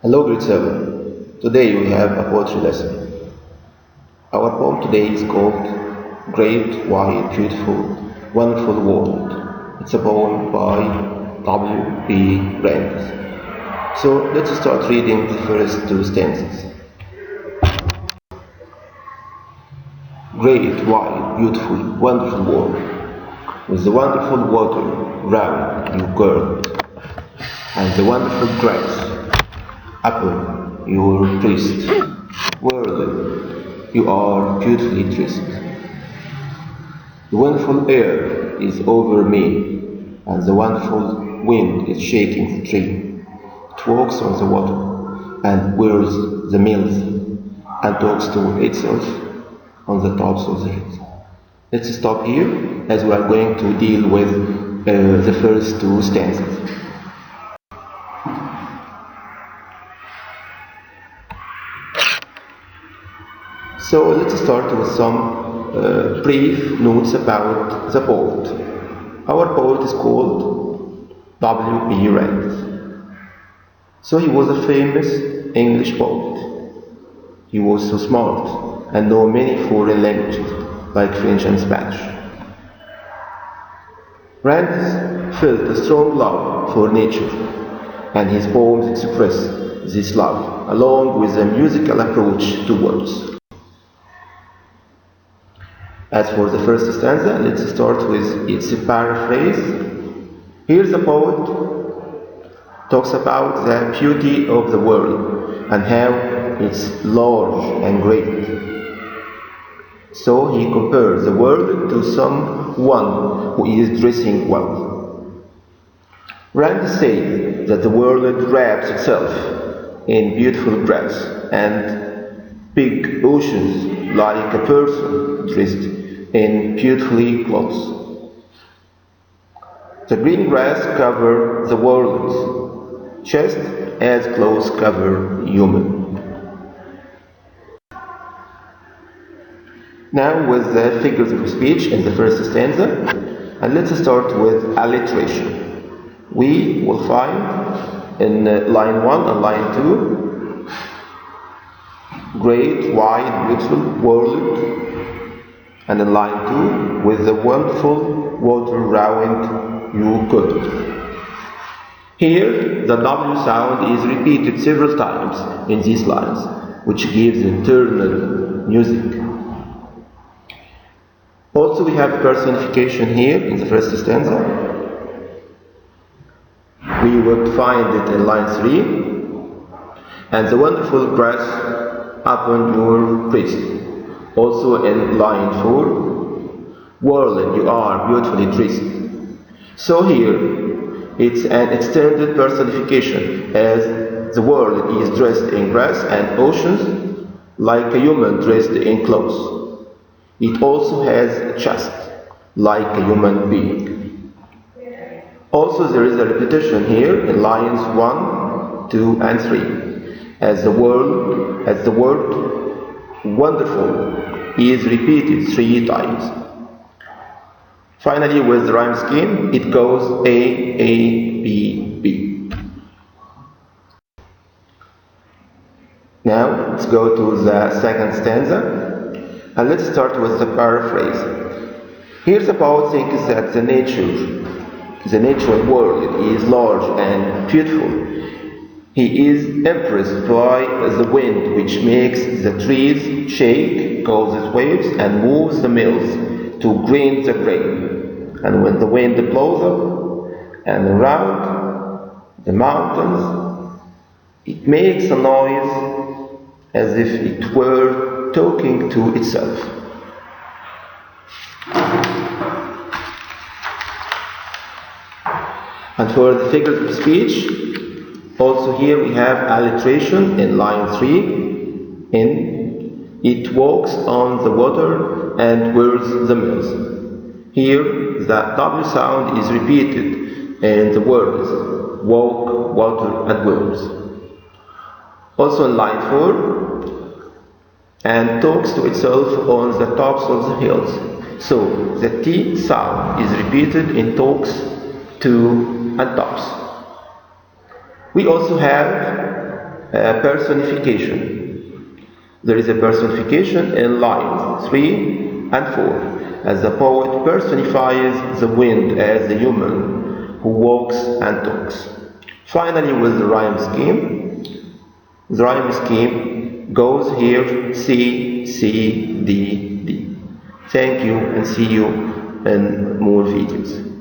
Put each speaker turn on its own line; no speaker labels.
Hello, grade 7. Today we have a poetry lesson. Our poem today is called Great, Wide, Beautiful, Wonderful World. It's a poem by W.B. Yeats. So let's start reading the first two stanzas. Great, wide, beautiful, wonderful world, with the wonderful water round you girdle, and the wonderful grass upon your breast. World, you are beautifully dressed. The wonderful air is over me, and the wonderful wind is shaking the tree. It walks on the water, and whirls the mills, and talks to itself on the tops of the hills. Let's stop here, as we are going to deal with the first two stanzas. So let's start with some brief notes about the poet. Our poet is called W.B. Yeats. So he was a famous English poet. He was so smart and knew many foreign languages like French and Spanish. Rand felt a strong love for nature, and his poems express this love along with a musical approach to words. As for the first stanza, let's start with its paraphrase. Here the poet talks about the beauty of the world and how it's large and great. So he compares the world to someone who is dressing well. Rand says that the world wraps itself in beautiful grass and big oceans like a person dressed in beautifully clothes. The green grass covers the world, just as clothes cover human. Now with the figures of speech in the first stanza, and let's start with alliteration. We will find in line 1 and line 2, great, wide, beautiful world, and in line 2, with the wonderful water round you could. Here, the W sound is repeated several times in these lines, which gives eternal music. Also, we have personification here in the first stanza. We would find it in line 3, and the wonderful grass upon your breast. Also in line 4, world, you are beautifully dressed. So here, it's an extended personification, as the world is dressed in grass and oceans, like a human dressed in clothes. It also has a chest, like a human being. Also, there is a repetition here in lines 1, 2, and 3, as the word wonderful is repeated 3 times. Finally, with the rhyme scheme, it goes A, B, B. Now, let's go to the second stanza, and let's start with the paraphrase. Here the poet thinks that the natural world is large and beautiful. He is impressed by the wind, which makes the trees shake, causes waves, and moves the mills to grind the grain. And when the wind blows up and around the mountains, it makes a noise as if it were talking to itself. And for the figures of speech, also here we have alliteration in line 3. In it walks on the water and whirls the mills. Here the W sound is repeated in the words walk, water, and whirls. Also in line 4, and talks to itself on the tops of the hills. So the T sound is repeated in talks, to, and tops. We also have Personification. There is a personification in lines 3 and 4, as the poet personifies the wind as the human who walks and talks. Finally, with the rhyme scheme goes here C, C, D, D. Thank you and see you in more videos.